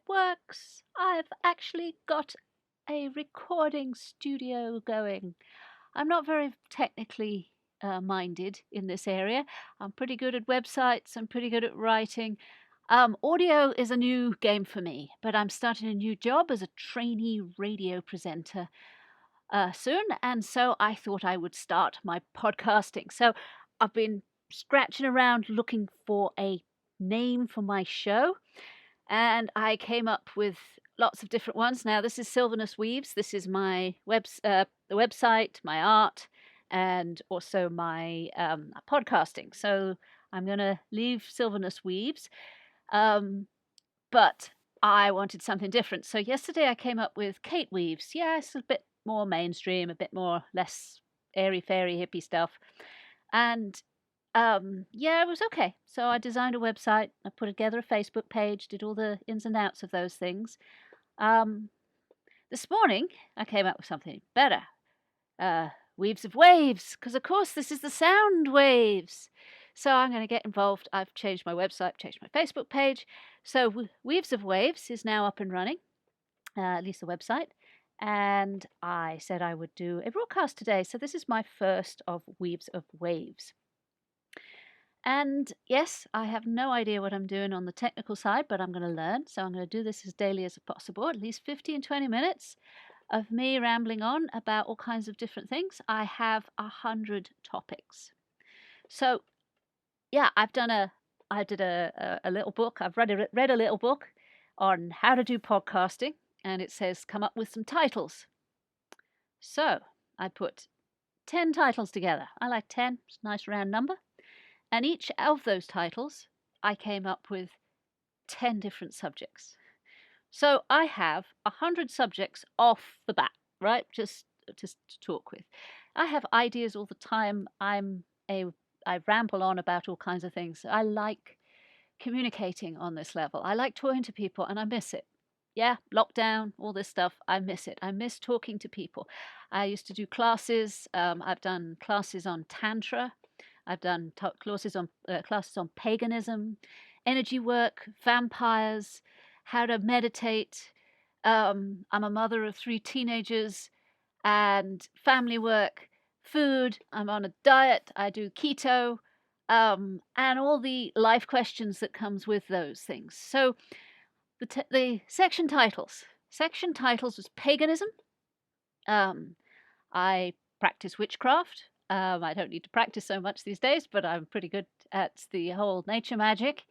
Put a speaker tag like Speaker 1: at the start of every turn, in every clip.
Speaker 1: works. I've actually got a recording studio going. I'm not very technically minded in this area. I'm pretty good at websites, I'm pretty good at writing. Audio is a new game for me, but I'm starting a new job as a trainee radio presenter soon, and so I thought I would start my podcasting. So I've been scratching around looking for a name for my show, and I came up with lots of different ones. Now, this is Sylvanus Weaves. This is my the website, my art, and also my podcasting. So I'm going to leave Sylvanus Weaves, um, but I wanted something different. So yesterday I came up with Kate Weaves. Yeah, it's a bit more mainstream, a bit more less airy fairy hippie stuff, and yeah, it was okay. So I designed a website, I put together a Facebook page, did all the ins and outs of those things. Um, this morning, I came up with something better. Weaves of Waves, because of course this is the sound waves. So I'm going to get involved. I've changed my website, changed my Facebook page. So Weaves of Waves is now up and running, at least the website. And I said I would do a broadcast today. So this is my first of Weaves of Waves. And yes, I have no idea what I'm doing on the technical side, but I'm going to learn. So I'm going to do this as daily as possible, at least 15, 20 minutes of me rambling on about all kinds of different things. I have 100 topics. So yeah, I did a little book. I've read a little book on how to do podcasting, and it says come up with some titles. So I put 10 titles together. I like 10, it's a nice round number. And each of those titles, I came up with 10 different subjects. So I have 100 subjects off the bat, right? Just to talk with. I have ideas all the time. I ramble on about all kinds of things. I like communicating on this level. I like talking to people, and I miss it. Yeah, lockdown, all this stuff, I miss it. I miss talking to people. I used to do classes. I've done classes on Tantra. I've done classes on paganism, energy work, vampires, how to meditate. I'm a mother of 3 teenagers, and family work, food. I'm on a diet. I do keto, and all the life questions that comes with those things. So the section titles. Section titles was paganism. I practice witchcraft. I don't need to practice so much these days, but I'm pretty good at the whole nature magic.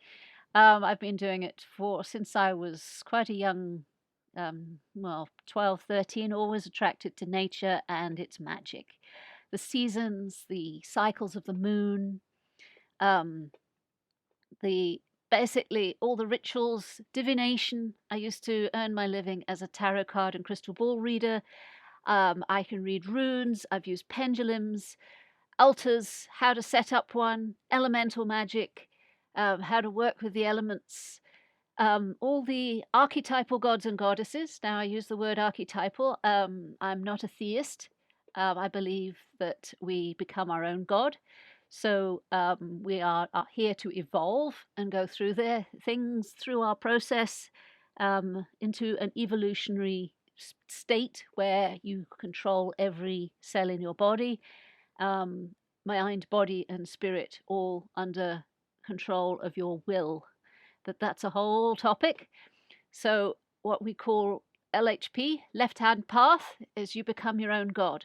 Speaker 1: I've been doing it since I was quite a young, 12, 13, always attracted to nature and its magic. The seasons, the cycles of the moon, um, the basically all the rituals, divination. I used to earn my living as a tarot card and crystal ball reader. I can read runes. I've used pendulums, altars, how to set up one, elemental magic, how to work with the elements, all the archetypal gods and goddesses. Now, I use the word archetypal. I'm not a theist. I believe that we become our own god. So we are here to evolve and go through the things through our process into an evolutionary state where you control every cell in your body, um, mind, body, and spirit, all under control of your will. But that's a whole topic. So, what we call LHP, left hand path, is you become your own God.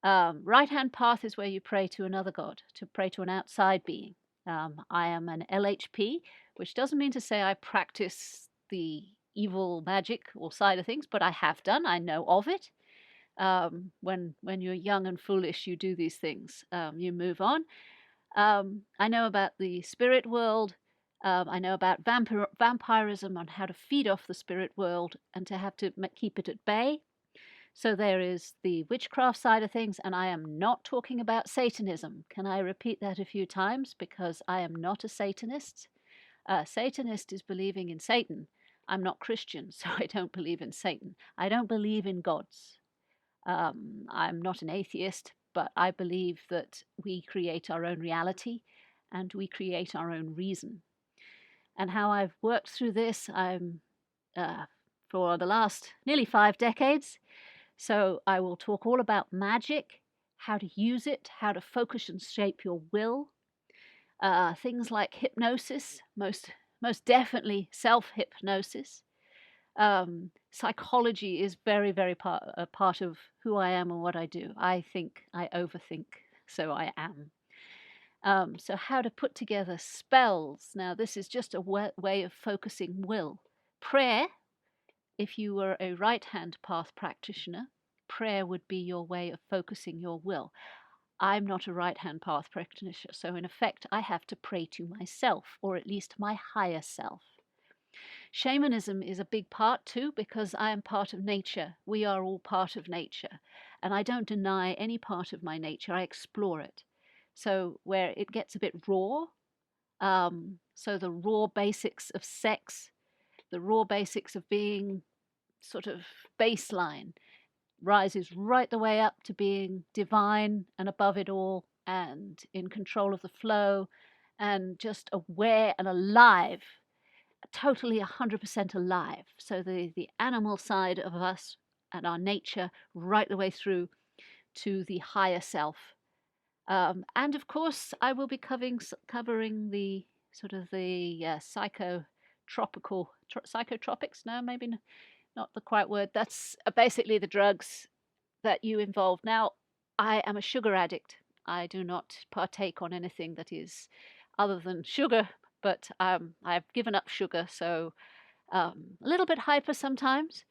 Speaker 1: Right hand path is where you pray to another God, to pray to an outside being. I am an LHP, which doesn't mean to say I practice the evil magic or side of things, but I have done. I know of it. When you're young and foolish, you do these things. You move on. I know about the spirit world. I know about vampirism, on how to feed off the spirit world and to have to keep it at bay. So there is the witchcraft side of things, and I am not talking about Satanism. Can I repeat that a few times? Because I am not a Satanist. A Satanist is believing in Satan. I'm not Christian, so I don't believe in Satan. I don't believe in gods. I'm not an atheist, but I believe that we create our own reality and we create our own reason. And how I've worked through this, I'm for the last nearly 5 decades. So I will talk all about magic, how to use it, how to focus and shape your will, things like hypnosis, most definitely self-hypnosis. Psychology is very, very a part of who I am and what I do. I think, I overthink, so I am. So how to put together spells. Now, this is just a way of focusing will. Prayer, if you were a right-hand path practitioner, prayer would be your way of focusing your will. I'm not a right-hand path practitioner, so in effect, I have to pray to myself, or at least my higher self. Shamanism is a big part too, because I am part of nature. We are all part of nature. And I don't deny any part of my nature, I explore it. So where it gets a bit raw, so the raw basics of sex, the raw basics of being sort of baseline, rises right the way up to being divine and above it all and in control of the flow and just aware and alive, totally 100% alive. So the animal side of us and our nature right the way through to the higher self. And of course, I will be covering the sort of the psychotropics. No, maybe not the quite word. That's basically the drugs that you involve. Now, I am a sugar addict. I do not partake on anything that is other than sugar, but I've given up sugar, so a little bit hyper sometimes,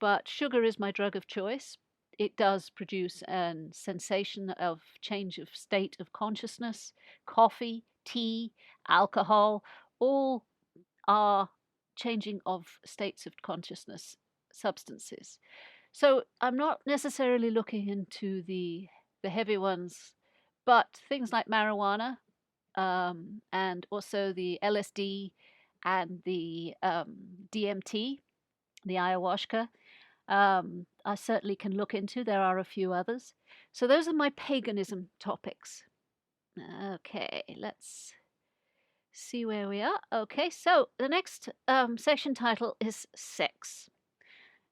Speaker 1: but sugar is my drug of choice. It does produce a sensation of change of state of consciousness. Coffee, tea, alcohol, all are changing of states of consciousness substances. So I'm not necessarily looking into the heavy ones, but things like marijuana, and also the LSD and the DMT, the ayahuasca, I certainly can look into. There are a few others. So those are my paganism topics. Okay, let's see where we are. Okay, so the next section title is sex.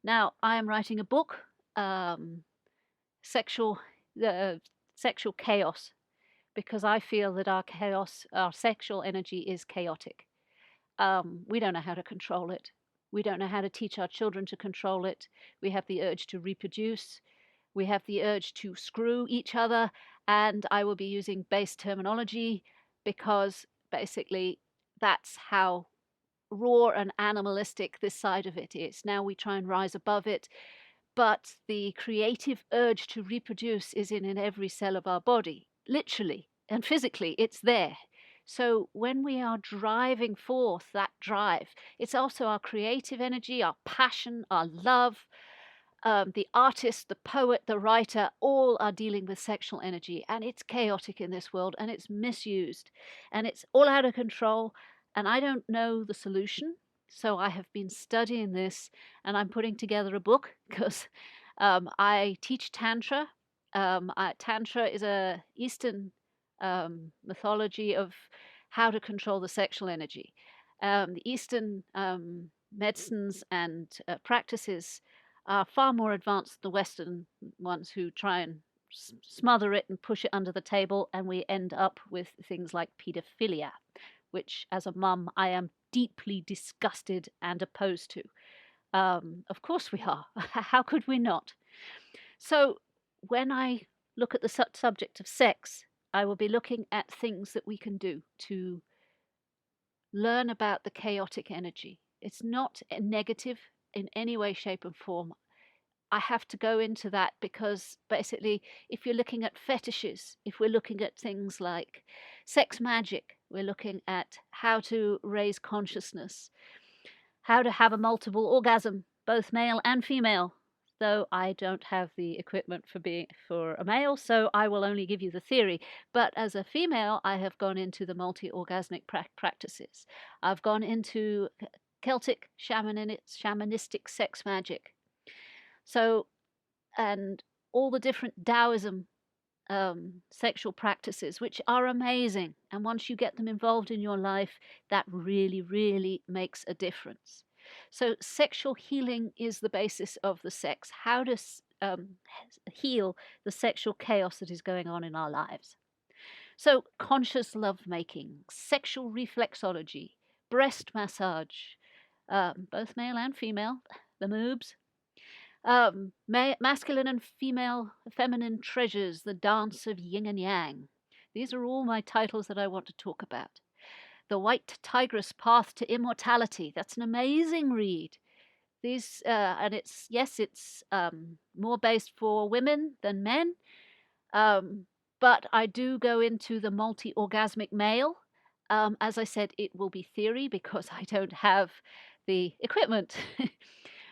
Speaker 1: Now, I am writing a book, sexual sexual chaos, because I feel that our sexual energy is chaotic. We don't know how to control it. We don't know how to teach our children to control it. We have the urge to reproduce. We have the urge to screw each other. And I will be using base terminology because basically that's how raw and animalistic this side of it is. Now we try and rise above it. But the creative urge to reproduce is in every cell of our body, literally and physically, it's there. So when we are driving forth that drive, it's also our creative energy, our passion, our love. The artist, the poet, the writer, all are dealing with sexual energy, and it's chaotic in this world, and it's misused, and it's all out of control. And I don't know the solution, so I have been studying this, and I'm putting together a book because I teach Tantra. Tantra is a Eastern mythology of how to control the sexual energy. The Eastern medicines and practices are far more advanced than the Western ones, who try and smother it and push it under the table, and we end up with things like pedophilia, which, as a mum, I am deeply disgusted and opposed to. Of course we are. How could we not? So when I look at the subject of sex, I will be looking at things that we can do to learn about the chaotic energy. It's not a negative in any way, shape, and form. I have to go into that because basically, if you're looking at fetishes, if we're looking at things like sex magic, we're looking at how to raise consciousness, how to have a multiple orgasm, both male and female. Though I don't have the equipment for a male, so I will only give you the theory. But as a female, I have gone into the multi-orgasmic practices. I've gone into Celtic shamanistic sex magic. So, and all the different Taoism sexual practices, which are amazing. And once you get them involved in your life, that really, really makes a difference. So sexual healing is the basis of the sex. How to heal the sexual chaos that is going on in our lives. So conscious lovemaking, sexual reflexology, breast massage, both male and female, the moobs, masculine and female, feminine treasures, the dance of yin and yang. These are all my titles that I want to talk about. The White Tigress Path to Immortality. That's an amazing read. These and it's more based for women than men, but I do go into the multi-orgasmic male. As I said, it will be theory because I don't have the equipment.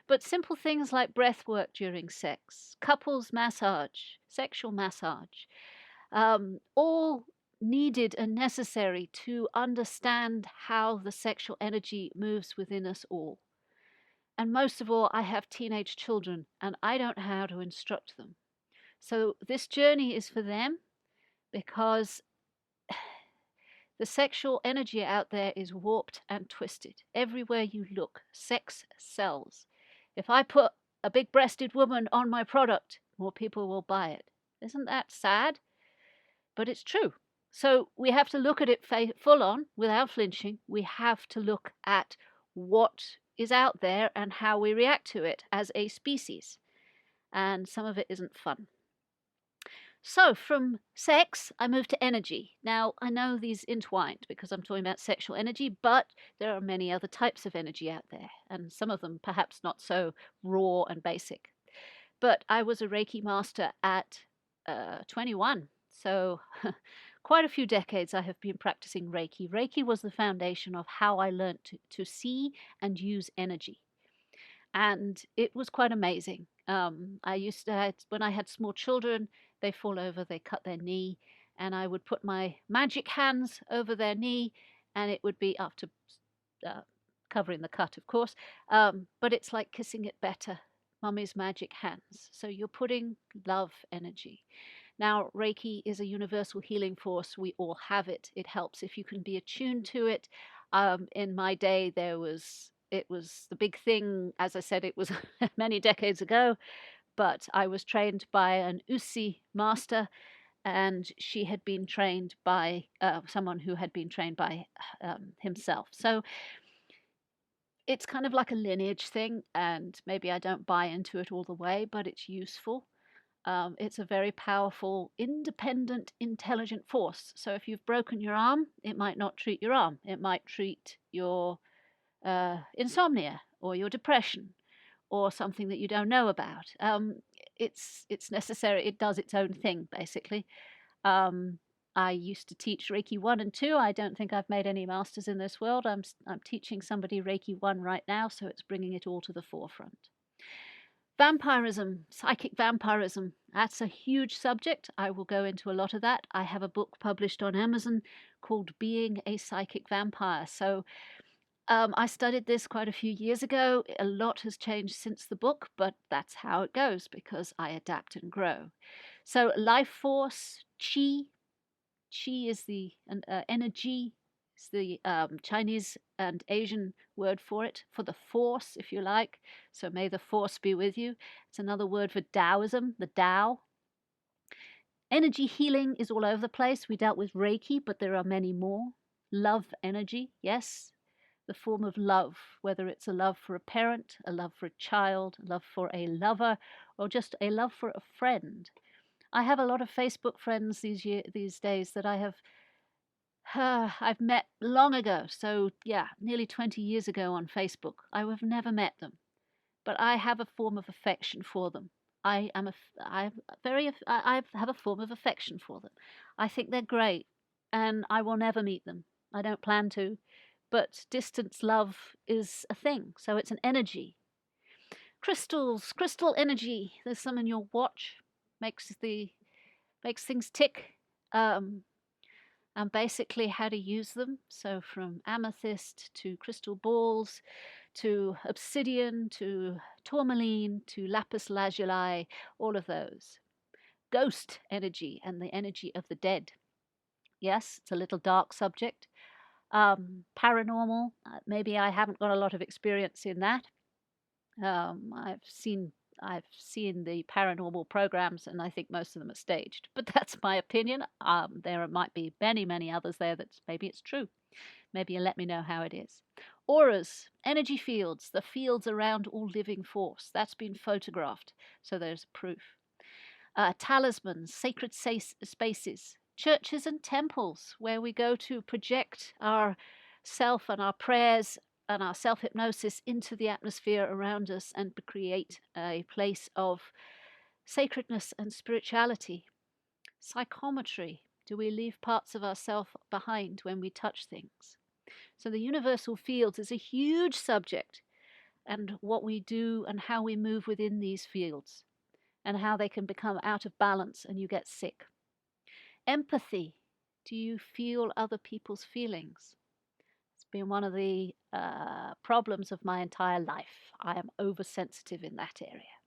Speaker 1: But simple things like breath work during sex, couples massage, sexual massage, all needed and necessary to understand how the sexual energy moves within us all. And most of all, I have teenage children and I don't know how to instruct them. So this journey is for them because the sexual energy out there is warped and twisted. Everywhere you look, sex sells. If I put a big breasted woman on my product, more people will buy it. Isn't that sad? But it's true. So we have to look at it full on without flinching. We have to look at what is out there and how we react to it as a species. And some of it isn't fun. So from sex, I move to energy. Now, I know these entwined because I'm talking about sexual energy, but there are many other types of energy out there, and some of them perhaps not so raw and basic. But I was a Reiki master at 21, so quite a few decades I have been practicing Reiki. Reiki was the foundation of how I learned to see and use energy. And it was quite amazing. I used to, when I had small children, they fall over, they cut their knee, and I would put my magic hands over their knee, and it would be after covering the cut, of course. But it's like kissing it better, Mummy's magic hands. So you're putting love energy. Now, Reiki is a universal healing force. We all have it. It helps if you can be attuned to it. In my day, it was the big thing. As I said, it was many decades ago, but I was trained by an Usi master, and she had been trained by someone who had been trained by himself. So it's kind of like a lineage thing, and maybe I don't buy into it all the way, but it's useful. It's a very powerful, independent, intelligent force. So if you've broken your arm, it might not treat your arm. It might treat your insomnia or your depression or something that you don't know about. It's necessary. It does its own thing, basically. I used to teach Reiki 1 and 2. I don't think I've made any masters in this world. I'm teaching somebody Reiki 1 right now, so it's bringing it all to the forefront. Vampirism, psychic vampirism, that's a huge subject. I will go into a lot of that. I have a book published on Amazon called Being a Psychic Vampire. So I studied this quite a few years ago. A lot has changed since the book, but that's how it goes because I adapt and grow. So life force, chi. Qi is the energy. It's the Chinese and Asian word for it, for the force, if you like. So may the force be with you. It's another word for Taoism, the Tao. Energy healing is all over the place. We dealt with Reiki, but there are many more. Love energy, yes. The form of love, whether it's a love for a parent, a love for a child, a love for a lover, or just a love for a friend. I have a lot of Facebook friends these days that I've met long ago. So yeah, nearly 20 years ago on Facebook. I have never met them, but I have a form of affection for them. I have a form of affection for them. I think they're great, and I will never meet them. I don't plan to, but distance love is a thing. So it's an energy. Crystals, crystal energy. There's some in your watch. Makes things tick. And basically how to use them. So from amethyst to crystal balls to obsidian to tourmaline to lapis lazuli, all of those. Ghost energy and the energy of the dead. Yes, it's a little dark subject. Paranormal, maybe I haven't got a lot of experience in that. Um, I've seen I've seen the paranormal programs, and I think most of them are staged. But that's my opinion. There might be many, many others there that maybe it's true. Maybe you let me know how it is. Auras, energy fields, the fields around all living force. That's been photographed, so there's proof. Talismans, sacred spaces, churches and temples where we go to project our self and our prayers and our self hypnosis into the atmosphere around us and create a place of sacredness and spirituality. Psychometry. Do we leave parts of ourself behind when we touch things? So, the universal fields is a huge subject, and what we do and how we move within these fields, and how they can become out of balance and you get sick. Empathy. Do you feel other people's feelings? It's been one of the problems of my entire life. I am oversensitive in that area.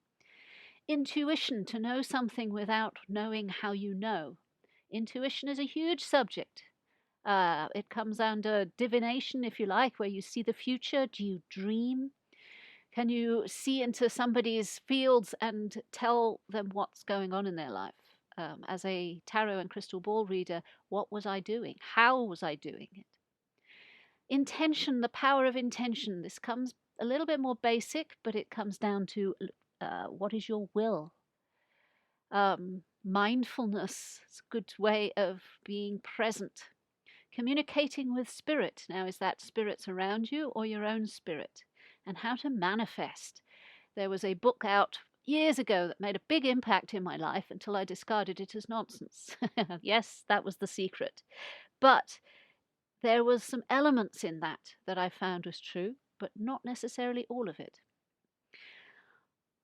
Speaker 1: Intuition, to know something without knowing how you know. Intuition is a huge subject. It comes under divination, if you like, where you see the future. Do you dream? Can you see into somebody's fields and tell them what's going on in their life? As a tarot and crystal ball reader, what was I doing? How was I doing it? Intention, the power of intention. This comes a little bit more basic, but it comes down to what is your will? Mindfulness is a good way of being present. Communicating with spirit. Now, is that spirits around you or your own spirit? And how to manifest. There was a book out years ago that made a big impact in my life until I discarded it as nonsense. Yes, that was the secret. But there was some elements in that that I found was true, but not necessarily all of it.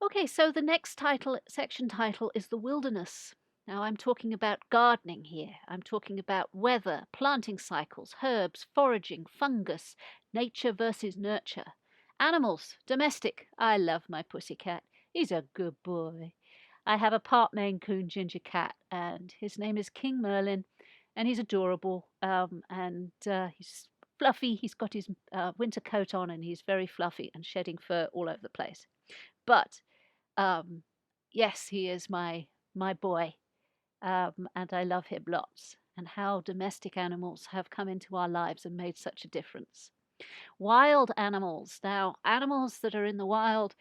Speaker 1: Okay, so the next section title is the wilderness. Now I'm talking about gardening here. I'm talking about weather, planting cycles, herbs, foraging, fungus, nature versus nurture. Animals, domestic. I love my pussycat. He's a good boy. I have a part Maine Coon ginger cat, and his name is King Merlin, and he's adorable. He's fluffy. He's got his winter coat on, and he's very fluffy and shedding fur all over the place. But um, yes, he is my boy, and I love him lots. And how domestic animals have come into our lives and made such a difference. Wild animals. Now, animals that are in the wild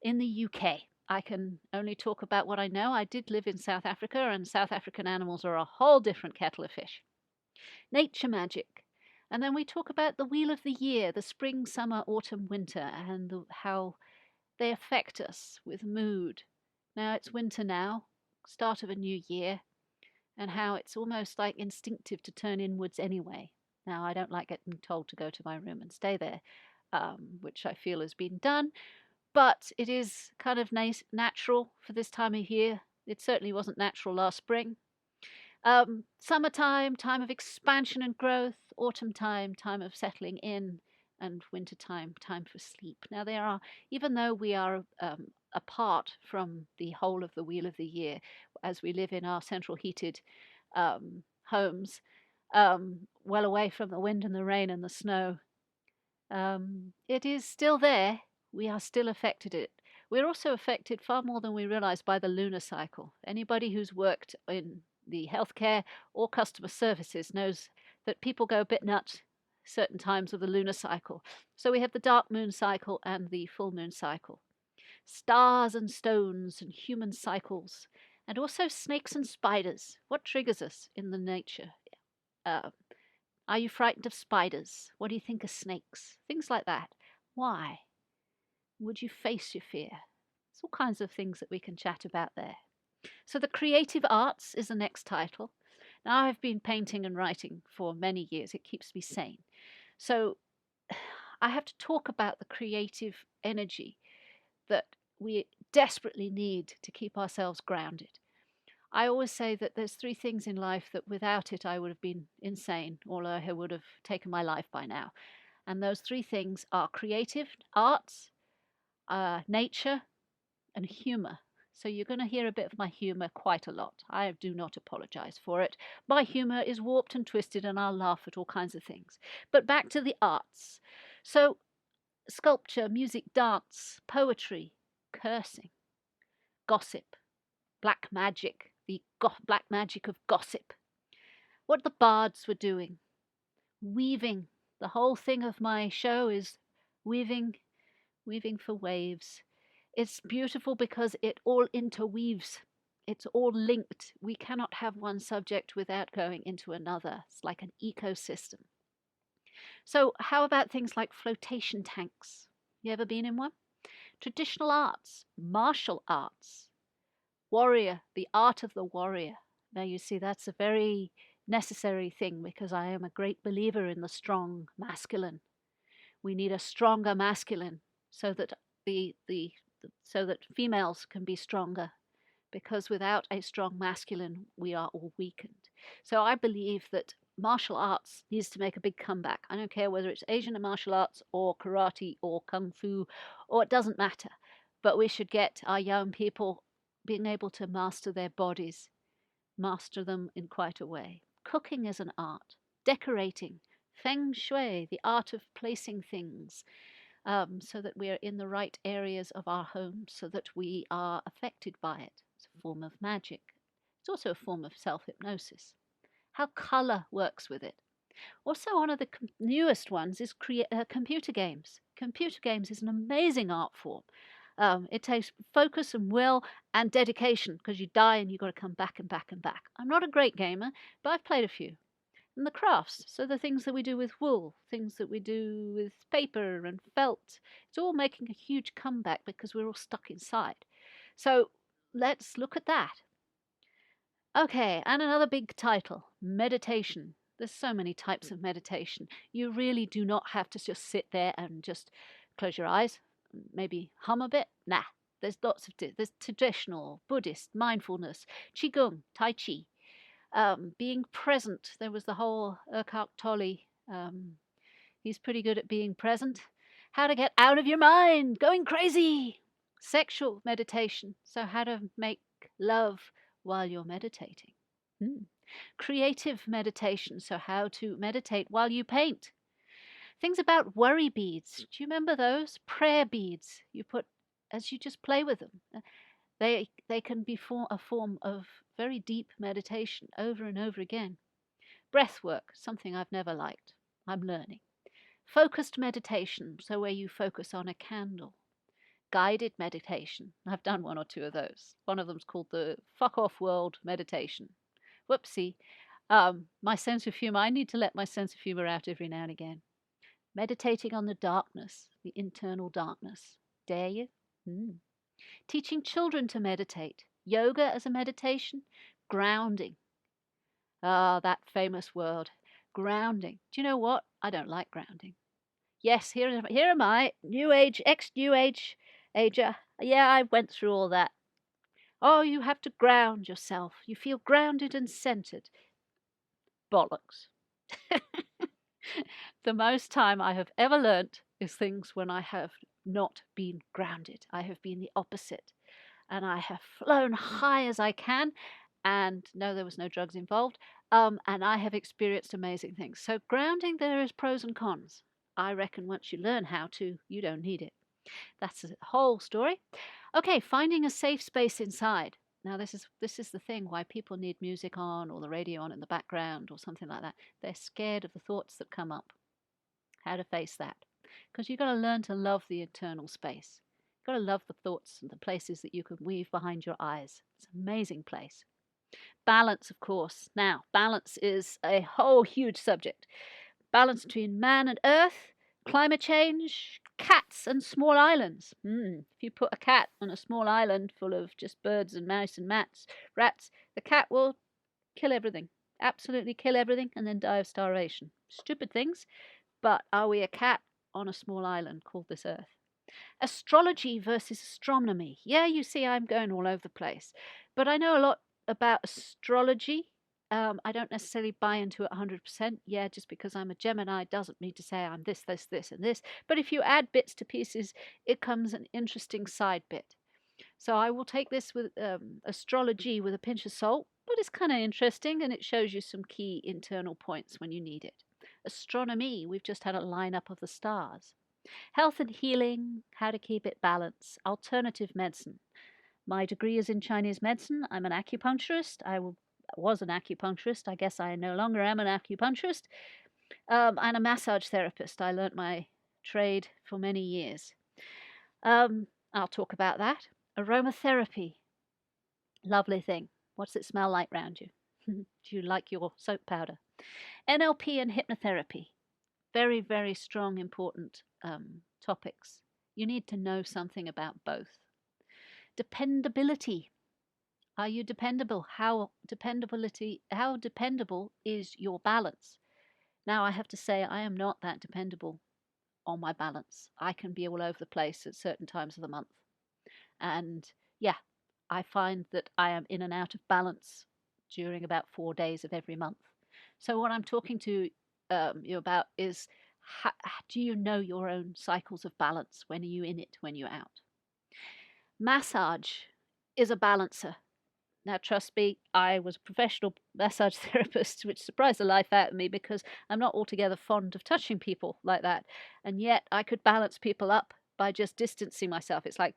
Speaker 1: in the UK. I can only talk about what I know. I did live in South Africa, and South African animals are a whole different kettle of fish. Nature magic. And then we talk about the wheel of the year, the spring, summer, autumn, winter, and how they affect us with mood. Now it's winter now, start of a new year, and how it's almost like instinctive to turn inwards anyway. Now, I don't like getting told to go to my room and stay there, which I feel has been done, but it is kind of natural for this time of year. It certainly wasn't natural last spring. Summertime, time of expansion and growth. Autumn time, time of settling in. And winter time, time for sleep. Now, even though we are apart from the whole of the wheel of the year, as we live in our central heated homes, well away from the wind and the rain and the snow, it is still there. We are still affected it. We're also affected far more than we realize by the lunar cycle. Anybody who's worked in the healthcare or customer services knows that people go a bit nuts certain times of the lunar cycle. So we have the dark moon cycle and the full moon cycle. Stars and stones and human cycles, and also snakes and spiders. What triggers us in the nature? Are you frightened of spiders? What do you think of snakes? Things like that. Why? Would you face your fear? There's all kinds of things that we can chat about there. So the creative arts is the next title. Now, I've been painting and writing for many years. It keeps me sane. So I have to talk about the creative energy that we desperately need to keep ourselves grounded. I always say that there's three things in life that without it I would have been insane, or I would have taken my life by now. And those three things are creative arts, nature, and humor. So you're going to hear a bit of my humour quite a lot. I do not apologise for it. My humour is warped and twisted, and I'll laugh at all kinds of things. But back to the arts. So sculpture, music, dance, poetry, cursing, gossip, black magic, the black magic of gossip. What the bards were doing, weaving. The whole thing of my show is weaving, weaving for waves. It's beautiful because it all interweaves. It's all linked. We cannot have one subject without going into another. It's like an ecosystem. So how about things like flotation tanks? You ever been in one? Traditional arts, martial arts, warrior, the art of the warrior. Now you see that's a very necessary thing because I am a great believer in the strong masculine. We need a stronger masculine so that so that females can be stronger, because without a strong masculine we are all weakened. So I believe that martial arts needs to make a big comeback. I don't care whether it's Asian martial arts or karate or kung fu, or it doesn't matter, but we should get our young people being able to master their bodies, master them in quite a way. Cooking is an art, decorating, feng shui, the art of placing things, so that we are in the right areas of our home, so that we are affected by it. It's a form of magic. It's also a form of self-hypnosis. How colour works with it. Also, one of the newest ones is computer games. Computer games is an amazing art form. It takes focus and will and dedication, because you die and you've got to come back and back and back. I'm not a great gamer, but I've played a few. And the crafts, so the things that we do with wool, things that we do with paper and felt, it's all making a huge comeback because we're all stuck inside. So let's look at that. Okay, and another big title, meditation. There's so many types of meditation. You really do not have to just sit there and just close your eyes, maybe hum a bit. Nah, there's lots of, there's traditional, Buddhist, mindfulness, Qigong, Tai Chi, being present. There was the whole Eckhart Tolle. He's pretty good at being present. How to get out of your mind, going crazy. Sexual meditation. So how to make love while you're meditating. Creative meditation. So how to meditate while you paint. Things about worry beads. Do you remember those? Prayer beads. You put as you just play with them. They can be a form of very deep meditation over and over again. Breath work, something I've never liked. I'm learning. Focused meditation, so where you focus on a candle. Guided meditation. I've done one or two of those. One of them's called the Fuck Off World Meditation. Whoopsie. My sense of humor, I need to let my sense of humor out every now and again. Meditating on the darkness, the internal darkness. Dare you? Teaching children to meditate. Yoga as a meditation. Grounding. That famous word. Grounding. Do you know what? I don't like grounding. Yes, here am I, New Age, ex-New Age ager. Yeah, I went through all that. Oh, you have to ground yourself. You feel grounded and centered. Bollocks. The most time I have ever learnt is things when I have not been grounded. I have been the opposite. And I have flown high as I can. And no, there was no drugs involved. And I have experienced amazing things. So grounding, there is pros and cons. I reckon once you learn how to, you don't need it. That's a whole story. Okay, finding a safe space inside. Now this is the thing why people need music on or the radio on in the background or something like that. They're scared of the thoughts that come up. How to face that. Because you've got to learn to love the internal space. You've got to love the thoughts and the places that you can weave behind your eyes. It's an amazing place. Balance, of course. Now, balance is a whole huge subject. Balance between man and earth, climate change, cats and small islands. If you put a cat on a small island full of just birds and mice and rats, the cat will kill everything. Absolutely kill everything and then die of starvation. Stupid things, but are we a cat on a small island called this earth? Astrology versus astronomy. Yeah, you see, I'm going all over the place. But I know a lot about astrology. I don't necessarily buy into it 100%. Yeah, just because I'm a Gemini doesn't mean to say I'm this, and this. But if you add bits to pieces, it comes an interesting side bit. So I will take this with astrology with a pinch of salt, but it's kind of interesting and it shows you some key internal points when you need it. Astronomy, we've just had a lineup of the stars. Health and healing, how to keep it balanced. Alternative medicine. My degree is in Chinese medicine. I'm an acupuncturist. Was an acupuncturist. I guess I no longer am an acupuncturist. And a massage therapist. I learnt my trade for many years. I'll talk about that. Aromatherapy. Lovely thing. What's it smell like round you? Do you like your soap powder? NLP and hypnotherapy. Very, very strong, important topics. You need to know something about both. Dependability. Are you dependable? How dependable is your balance? Now I have to say I am not that dependable on my balance. I can be all over the place at certain times of the month. And yeah, I find that I am in and out of balance during about 4 days of every month. So what I'm talking to you about is, do you know your own cycles of balance? When are you in it, when you're out? Massage is a balancer. Now, trust me, I was a professional massage therapist, which surprised the life out of me because I'm not altogether fond of touching people like that. And yet I could balance people up by just distancing myself. It's like,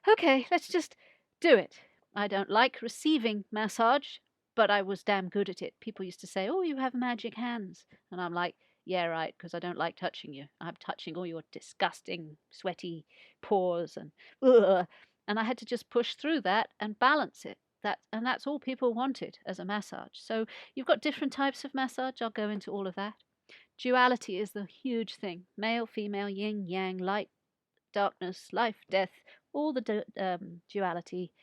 Speaker 1: okay, let's just do it. I don't like receiving massage, but I was damn good at it. People used to say, oh, you have magic hands. And I'm like, yeah, right, because I don't like touching you. I'm touching all your disgusting, sweaty pores and ugh. And I had to just push through that and balance it. That's all people wanted as a massage. So you've got different types of massage. I'll go into all of that. Duality is the huge thing. Male, female, yin, yang, light, darkness, life, death, all the duality.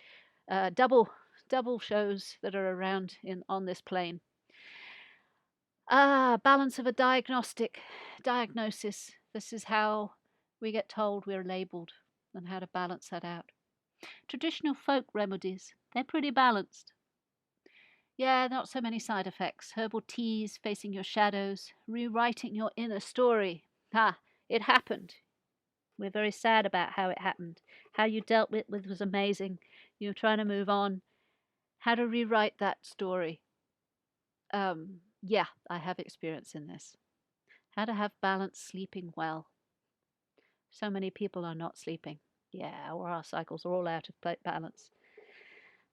Speaker 1: Double shows that are around on this plane. Balance of a diagnosis. This is how we get told we're labeled and how to balance that out. Traditional folk remedies, they're pretty balanced. Yeah, not so many side effects. Herbal teas, facing your shadows, rewriting your inner story. It happened. We're very sad about how it happened. How you dealt with it was amazing. You're trying to move on. How to rewrite that story. Yeah, I have experience in this. How to have balance sleeping well. So many people are not sleeping. Yeah, or our cycles are all out of balance.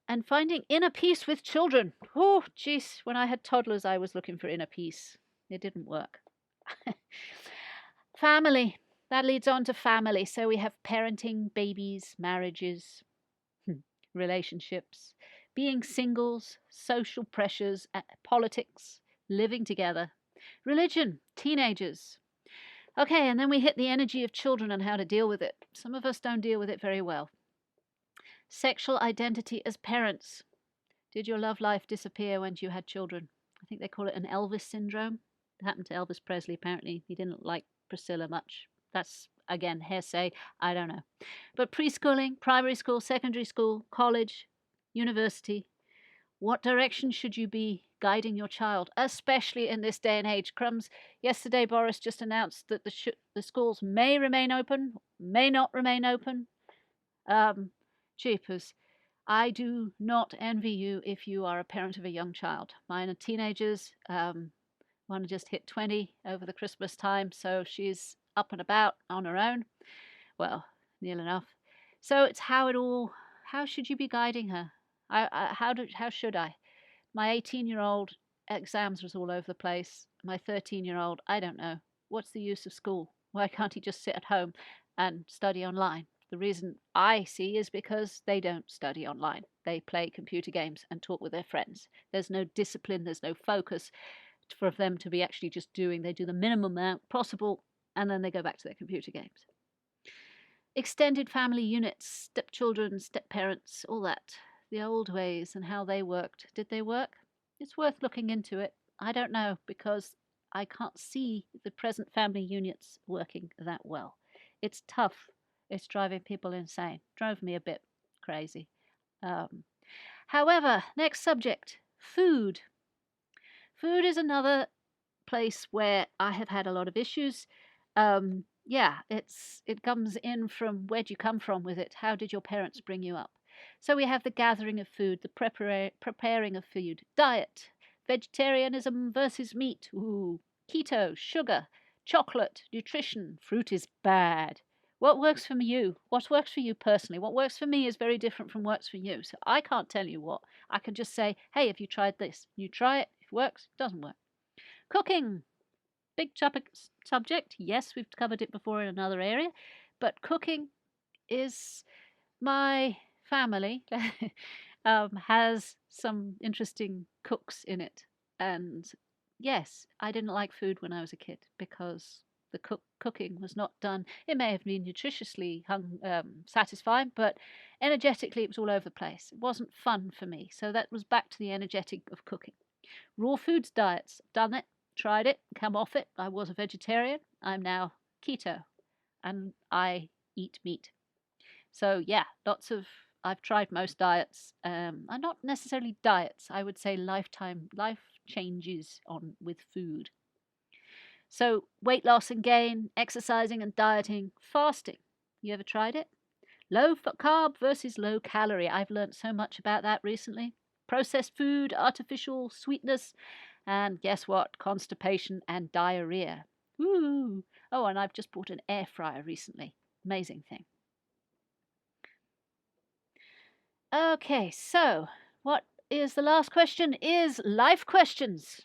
Speaker 1: And finding inner peace with children. Oh, jeez, when I had toddlers, I was looking for inner peace. It didn't work. Family. That leads on to family. So we have parenting, babies, marriages, relationships, being singles, social pressures, politics, living together, religion, teenagers. Okay, and then we hit the energy of children and how to deal with it. Some of us don't deal with it very well. Sexual identity as parents. Did your love life disappear when you had children? I think they call it an Elvis syndrome. It happened to Elvis Presley, apparently. He didn't like Priscilla much. That's, again, hearsay. I don't know. But preschooling, primary school, secondary school, college, university. What direction should you be guiding your child, especially in this day and age? Crumbs, yesterday Boris just announced that the schools may remain open, may not remain open. Jeepers. I do not envy you if you are a parent of a young child. Mine are teenagers. One just hit 20 over the Christmas time, so she's up and about on her own. Well, near enough. So it's how should you be guiding her? How should I? My 18-year-old exams was all over the place. My 13-year-old, I don't know. What's the use of school? Why can't he just sit at home and study online? The reason I see is because they don't study online. They play computer games and talk with their friends. There's no discipline, there's no focus for them to be actually just doing. They do the minimum amount possible and then they go back to their computer games. Extended family units, stepchildren, step-parents, all that. The old ways and how they worked. Did they work? It's worth looking into it. I don't know because I can't see the present family units working that well. It's tough. It's driving people insane. Drove me a bit crazy. However, next subject, food. Food is another place where I have had a lot of issues. yeah, it comes in from where do you come from with it? How did your parents bring you up? So we have the gathering of food, the preparing of food, diet, vegetarianism versus meat, ooh, keto, sugar, chocolate, nutrition, fruit is bad. What works for you? What works for you personally? What works for me is very different from works for you. So I can't tell you what. I can just say, hey, have you tried this? You try it. If it works, it doesn't work. Cooking. Big topic subject. Yes, we've covered it before in another area, but cooking is my family has some interesting cooks in it. And yes, I didn't like food when I was a kid because the cooking was not done. It may have been nutritiously satisfying, but energetically it was all over the place. It wasn't fun for me. So that was back to the energetic of cooking. Raw foods diets. Done it, tried it, come off it. I was a vegetarian. I'm now keto and I eat meat. So yeah, lots of I've tried most diets. And not necessarily diets. I would say life changes on with food. So weight loss and gain, exercising and dieting, fasting. You ever tried it? Low carb versus low calorie. I've learned so much about that recently. Processed food, artificial sweetness, and guess what? Constipation and diarrhea. Woo! Oh, and I've just bought an air fryer recently. Amazing thing. Okay, so what is the last question? Is life questions.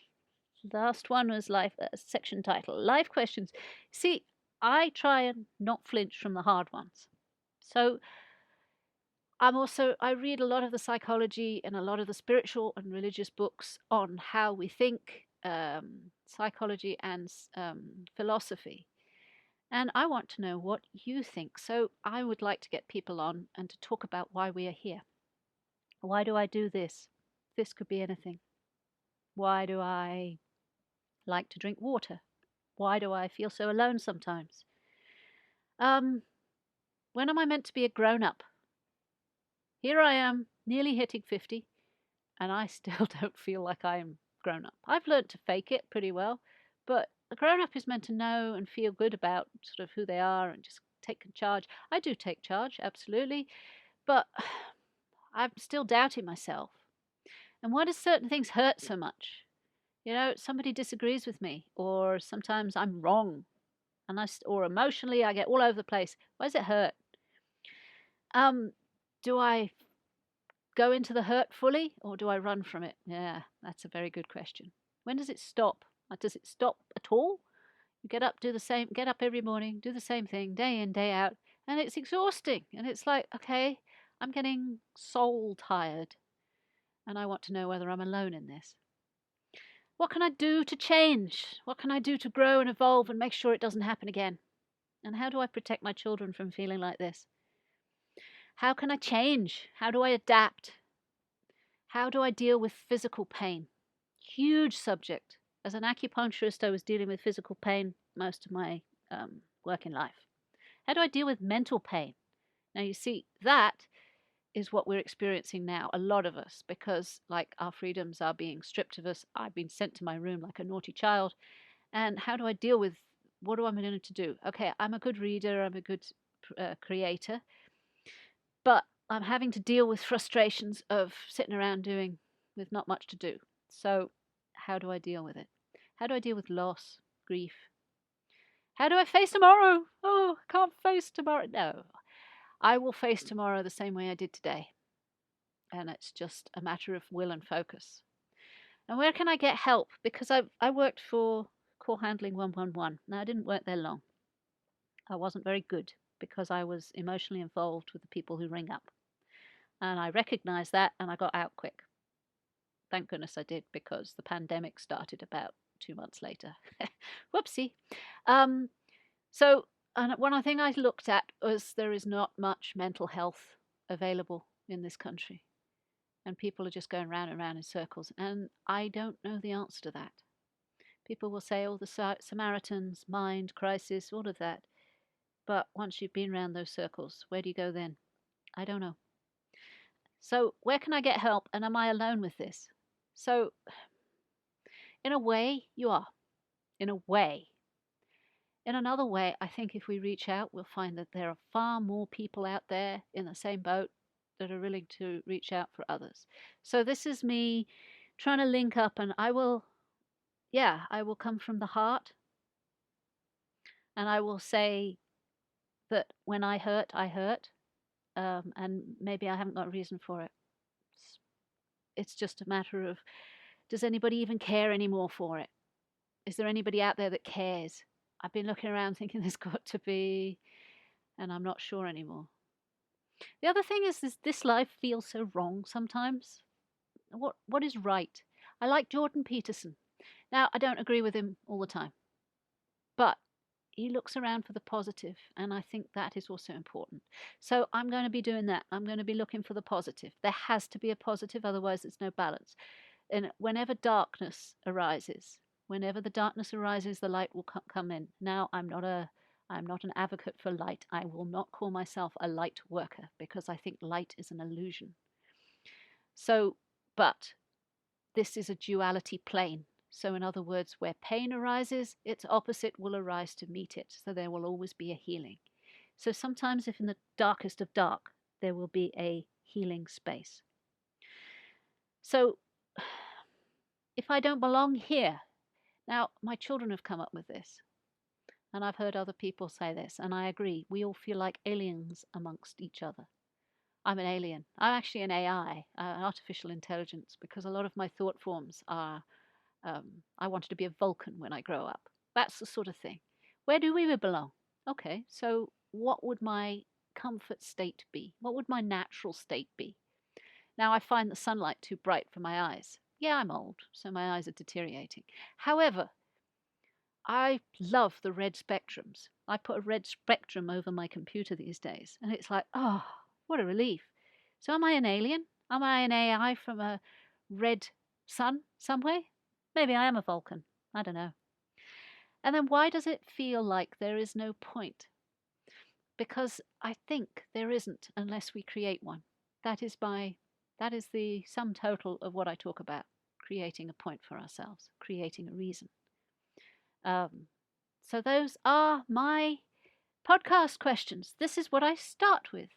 Speaker 1: Last one was life section title. Life questions. See, I try and not flinch from the hard ones. So I read a lot of the psychology and a lot of the spiritual and religious books on how we think, psychology and philosophy. And I want to know what you think. So I would like to get people on and to talk about why we are here. Why do I do this? This could be anything. Why do I like to drink water? Why do I feel so alone sometimes? Um, when am I meant to be a grown up? Here I am, nearly hitting 50, and I still don't feel like I'm grown up. I've learned to fake it pretty well, but a grown up is meant to know and feel good about sort of who they are and just take charge. I do take charge, absolutely, but I'm still doubting myself. And why do certain things hurt so much? You know, somebody disagrees with me, or sometimes I'm wrong, and or emotionally I get all over the place. Why does it hurt? Do I go into the hurt fully or do I run from it? Yeah, that's a very good question. When does it stop? Does it stop at all? You get up every morning, do the same thing day in, day out, and it's exhausting. And it's like, okay, I'm getting soul tired, and I want to know whether I'm alone in this. What can I do to change? What can I do to grow and evolve and make sure it doesn't happen again? And how do I protect my children from feeling like this? How can I change? How do I adapt? How do I deal with physical pain? Huge subject. As an acupuncturist, I was dealing with physical pain most of my working life. How do I deal with mental pain? Now, you see, that is what we're experiencing now, a lot of us, because like our freedoms are being stripped of us. I've been sent to my room like a naughty child. And how do I deal with what do I need to do? Okay, I'm a good reader, I'm a good creator, but I'm having to deal with frustrations of sitting around doing with not much to do. So, how do I deal with it? How do I deal with loss, grief? How do I face tomorrow? Oh, I can't face tomorrow. No, I will face tomorrow the same way I did today. And it's just a matter of will and focus. And where can I get help? Because I worked for Call Handling 111. Now, I didn't work there long. I wasn't very good because I was emotionally involved with the people who ring up. And I recognized that and I got out quick. Thank goodness I did because the pandemic started about 2 months later. Whoopsie. Um, so, and one thing I looked at was there is not much mental health available in this country. And people are just going round and round in circles. And I don't know the answer to that. People will say, oh, the Samaritans, mind, crisis, all of that. But once you've been around those circles, where do you go then? I don't know. So, where can I get help? And am I alone with this? So, in a way, you are. In a way. In another way, I think if we reach out, we'll find that there are far more people out there in the same boat that are willing to reach out for others. So this is me trying to link up, and I will come from the heart, and I will say that when I hurt, and maybe I haven't got a reason for it. It's, it's just a matter of, does anybody even care anymore for it? Is there anybody out there that cares? I've been looking around thinking there's got to be, and I'm not sure anymore. The other thing is this life feels so wrong sometimes. What is right? I like Jordan Peterson. Now, I don't agree with him all the time, but he looks around for the positive, and I think that is also important. So I'm going to be doing that. I'm going to be looking for the positive. There has to be a positive, otherwise there's no balance. And whenever the darkness arises, the light will come in. Now, I'm not an advocate for light. I will not call myself a light worker because I think light is an illusion. So, but this is a duality plane. So, in other words, where pain arises, its opposite will arise to meet it. So, there will always be a healing. So, sometimes, if in the darkest of dark, there will be a healing space. So, if I don't belong here, now my children have come up with this, and I've heard other people say this, and I agree. We all feel like aliens amongst each other. I'm an alien. I'm actually an AI, an artificial intelligence, because a lot of my thought forms are I wanted to be a Vulcan when I grow up. That's the sort of thing. Where do we belong? Okay, so what would my comfort state be? What would my natural state be? Now, I find the sunlight too bright for my eyes. Yeah, I'm old, so my eyes are deteriorating. However, I love the red spectrums. I put a red spectrum over my computer these days, and it's like, oh, what a relief. So, am I an alien? Am I an AI from a red sun some way? Maybe I am a Vulcan. I don't know. And then why does it feel like there is no point? Because I think there isn't unless we create one. That is the sum total of what I talk about, creating a point for ourselves, creating a reason. So those are my podcast questions. This is what I start with.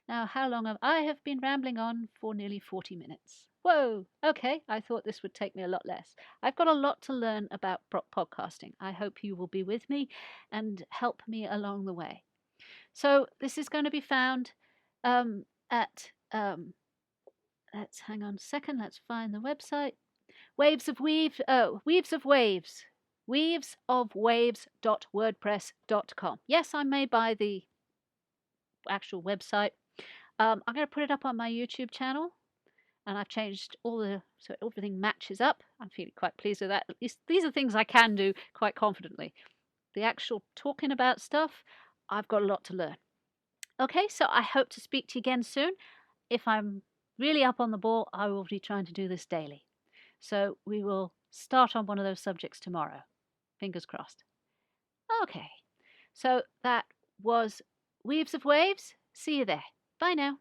Speaker 1: Now, how long I have been rambling on for nearly 40 minutes. Whoa, okay, I thought this would take me a lot less. I've got a lot to learn about podcasting. I hope you will be with me and help me along the way. So this is going to be found at, let's hang on a second, let's find the website. Weaves of Waves. Weavesofwaves.wordpress.com. Yes, I may buy the actual website. I'm going to put it up on my YouTube channel, and I've changed so everything matches up. I'm feeling quite pleased with that. At least these are things I can do quite confidently. The actual talking about stuff, I've got a lot to learn. Okay, so I hope to speak to you again soon. If I'm really up on the ball, I will be trying to do this daily. So we will start on one of those subjects tomorrow. Fingers crossed. Okay, so that was Weaves of Waves. See you there. Bye now.